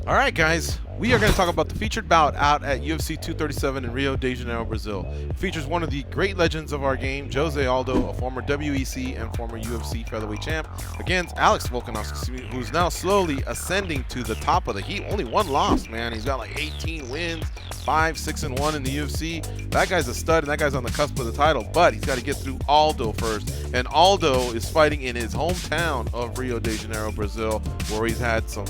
All right, guys, we are going to talk about the featured bout out at UFC 237 in Rio de Janeiro, Brazil. It features one of the great legends of our game, Jose Aldo, a former WEC and former UFC featherweight champ, against Alex Volkanovski, who's now slowly ascending to the top of the heap. Only one loss, man. He's got like 18 wins, 5, 6, and 1 in the UFC. That guy's a stud, and that guy's on the cusp of the title, but he's got to get through Aldo first. And Aldo is fighting in his hometown of Rio de Janeiro, Brazil, where he's had some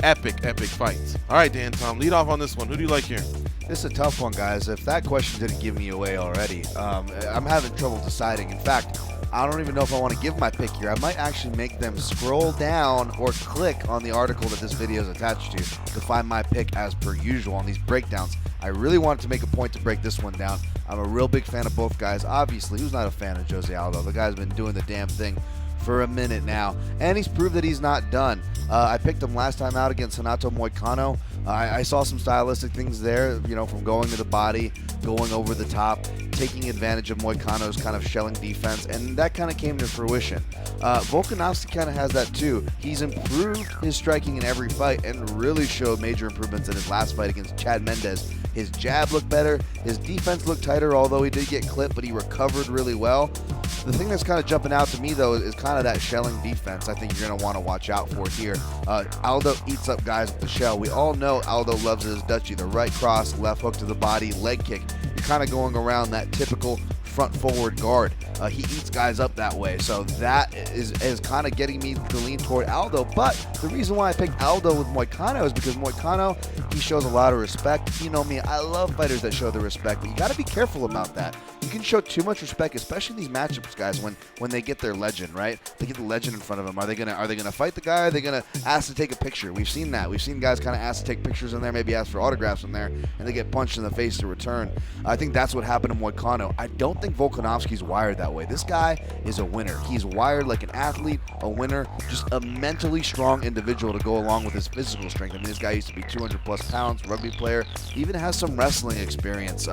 epic fights. All right, Dan, Tom, lead off on this one. Who do you like here? This is a tough one, guys. If that question didn't give me away already, I'm having trouble deciding. In fact, I don't even know if I want to give my pick here. I might actually make them scroll down or click on the article that this video is attached to find my pick as per usual on these breakdowns. I really wanted to make a point to break this one down. I'm a real big fan of both guys. Obviously, who's not a fan of Jose Aldo? The guy's been doing the damn thing for a minute now, and he's proved that he's not done. I picked him last time out against Renato Moicano. I saw some stylistic things there, you know, from going to the body, going over the top, taking advantage of Moicano's kind of shelling defense, and that kind of came to fruition. Volkanovski kind of has that too. He's improved his striking in every fight and really showed major improvements in his last fight against Chad Mendes. His jab looked better, his defense looked tighter, although he did get clipped, but he recovered really well. The thing that's kind of jumping out to me, though, is kind of that shelling defense I think you're going to want to watch out for here. Aldo eats up guys with the shell. We all know Aldo loves his Dutchie, the right cross, left hook to the body, leg kick. You're kind of going around that typical front forward guard. He eats guys up that way, so that is kind of getting me to lean toward Aldo. But the reason why I picked Aldo with Moicano is because Moicano, he shows a lot of respect. You know me, I love fighters that show the respect, but you got to be careful about that. You can show too much respect, especially in these matchups, guys, when they get their legend, right? They get the legend in front of them. Are they gonna fight the guy? Are they gonna ask to take a picture? We've seen that. We've seen guys kind of ask to take pictures in there, maybe ask for autographs in there, and they get punched in the face to return. I think that's what happened to Moicano. I don't think Volkanovski's wired that way. This guy is a winner. He's wired like an athlete, a winner, just a mentally strong individual to go along with his physical strength. I mean, this guy used to be 200 plus pounds, rugby player, even has some wrestling experience.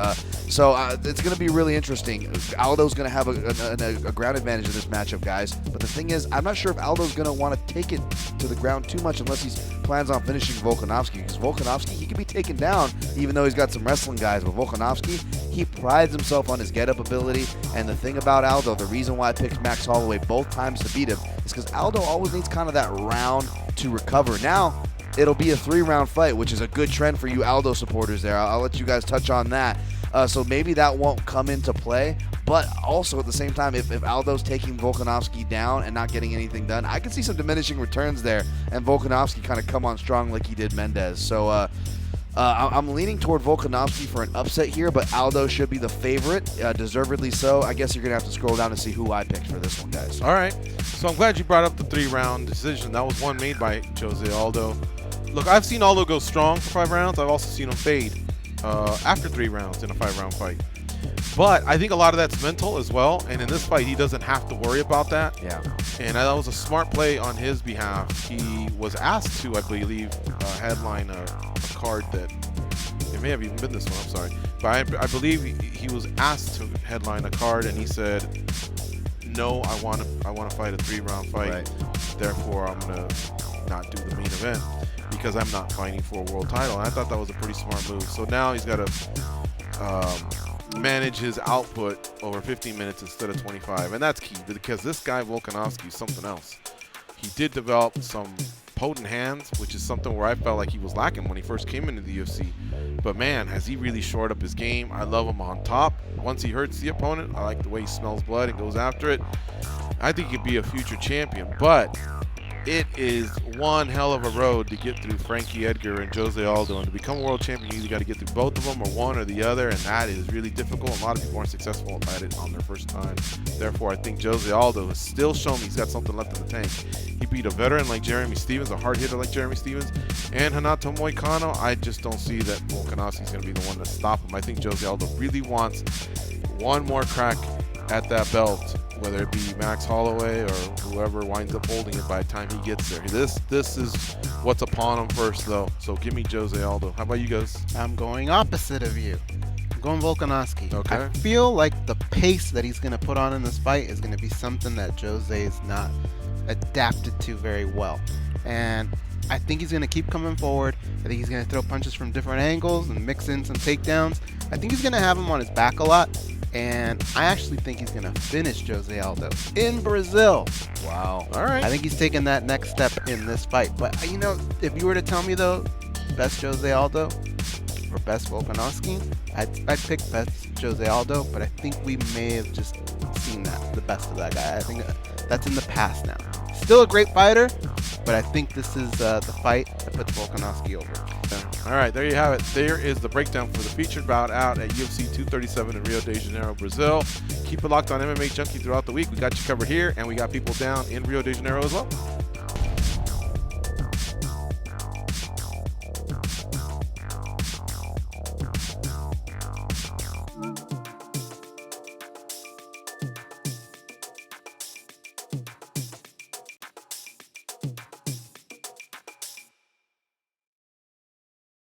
So it's going to be really interesting. Aldo's going to have a ground advantage in this matchup, guys. But the thing is, I'm not sure if Aldo's going to want to take it to the ground too much unless he plans on finishing Volkanovski. Because Volkanovski, he can be taken down even though he's got some wrestling guys. But Volkanovski, he prides himself on his get-up ability. And the thing about Aldo, the reason why I picked Max Holloway both times to beat him is because Aldo always needs kind of that round to recover. Now, it'll be a 3-round fight, which is a good trend for you Aldo supporters there. I'll let you guys touch on that. So maybe that won't come into play. But also at the same time, if Aldo's taking Volkanovski down and not getting anything done, I can see some diminishing returns there, and Volkanovski kind of come on strong like he did Mendes. So I'm leaning toward Volkanovski for an upset here, but Aldo should be the favorite, deservedly so. I guess you're going to have to scroll down to see who I picked for this one, guys. All right, so I'm glad you brought up the 3-round decision. That was one made by Jose Aldo. Look, I've seen Aldo go strong for 5 rounds. I've also seen him fade after 3 rounds in a 5-round fight. But I think a lot of that's mental as well, and in this fight, he doesn't have to worry about that. Yeah. And that was a smart play on his behalf. He was asked to, I believe, headline a card that, it may have even been this one, I'm sorry. But I believe he was asked to headline a card, and he said, no, I want to fight a 3-round fight. Right. Therefore, I'm going to not do the main event because I'm not fighting for a world title. And I thought that was a pretty smart move. So now he's got to manage his output over 15 minutes instead of 25, and that's key because this guy Volkanovski is something else. He did develop some potent hands, which is something where I felt like he was lacking when he first came into the UFC. But man, has he really shored up his game. I love him on top. Once he hurts the opponent, I like the way he smells blood and goes after it. I think he could be a future champion, but it is one hell of a road to get through Frankie Edgar and Jose Aldo, and to become a world champion, you either got to get through both of them or one or the other, and that is really difficult. A lot of people aren't successful at it on their first time. Therefore, I think Jose Aldo has still shown he's got something left in the tank. He beat a veteran like Jeremy Stephens, a hard hitter like Jeremy Stephens, and Renato Moicano. I just don't see that Volkanovski is going to be the one to stop him. I think Jose Aldo really wants one more crack at that belt, whether it be Max Holloway or whoever winds up holding it by the time he gets there. This is what's upon him first, though. So give me Jose Aldo. How about you guys? I'm going opposite of you. I'm going Volkanovski. Okay. I feel like the pace that he's going to put on in this fight is going to be something that Jose is not adapted to very well. And I think he's going to keep coming forward. I think he's going to throw punches from different angles and mix in some takedowns. I think he's going to have him on his back a lot. And I actually think he's going to finish Jose Aldo in Brazil. Wow. All right. I think he's taking that next step in this fight. But, if you were to tell me, though, best Jose Aldo or best Volkanovski, I'd pick best Jose Aldo. But I think we may have just seen the best of that guy. I think that's in the past now. Still a great fighter, but I think this is the fight that puts Volkanovski over. All right, there you have it. There is the breakdown for the featured bout out at UFC 237 in Rio de Janeiro, Brazil. Keep it locked on MMA Junkie throughout the week. We got you covered here, and we got people down in Rio de Janeiro as well.